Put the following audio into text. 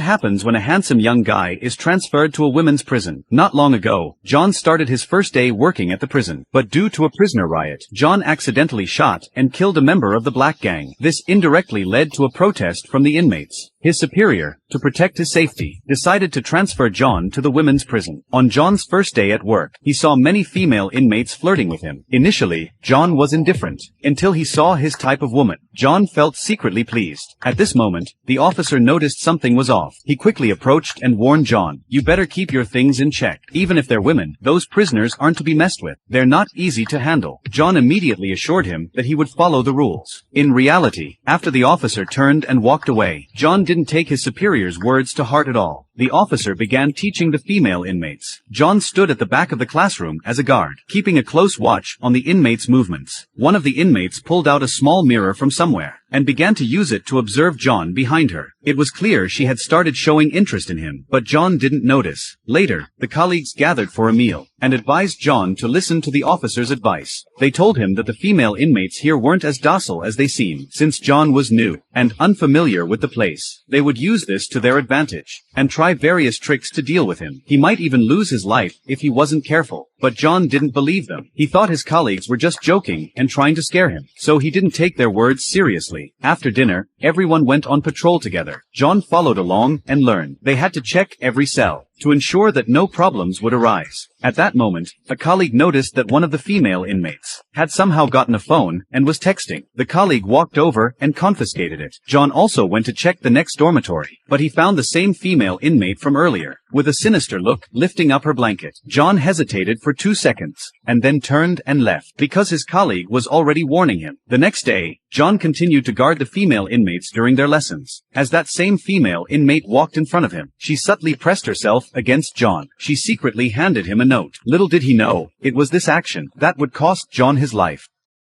happens when a handsome young guy is transferred to a women's prison. Not long ago, John started his first day working at the prison. But due to a prisoner riot, John accidentally shot and killed a member of the black gang. This indirectly led to a protest from the inmates. His superior, to protect his safety, decided to transfer John to the women's prison. On John's first day at work, he saw many female inmates flirting with him. Initially, John was indifferent, until he saw his type of woman. John felt secretly pleased. At this moment, the officer noticed something was off. He quickly approached and warned John, "You better keep your things in check. Even if they're women, those prisoners aren't to be messed with. They're not easy to handle." John immediately assured him that he would follow the rules. In reality, after the officer turned and walked away, John didn't take his superior's words to heart at all. The officer began teaching the female inmates. John stood at the back of the classroom as a guard, keeping a close watch on the inmates' movements. One of the inmates pulled out a small mirror from somewhere, and began to use it to observe John behind her. It was clear she had started showing interest in him, but John didn't notice. Later, the colleagues gathered for a meal, and advised John to listen to the officer's advice. They told him that the female inmates here weren't as docile as they seemed. Since John was new, and unfamiliar with the place, they would use this to their advantage, and try various tricks to deal with him. He might even lose his life if he wasn't careful. But John didn't believe them. He thought his colleagues were just joking and trying to scare him, so he didn't take their words seriously. After dinner, everyone went on patrol together. John followed along and learned. They had to check every cell to ensure that no problems would arise. At that moment, a colleague noticed that one of the female inmates had somehow gotten a phone and was texting. The colleague walked over and confiscated it. John also went to check the next dormitory, but he found the same female inmate from earlier, with a sinister look, lifting up her blanket. John hesitated for 2 seconds, and then turned and left, because his colleague was already warning him. The next day, John continued to guard the female inmates during their lessons. As that same female inmate walked in front of him, she subtly pressed herself against John. She secretly handed him a note. Little did he know, it was this action that would cost John his life.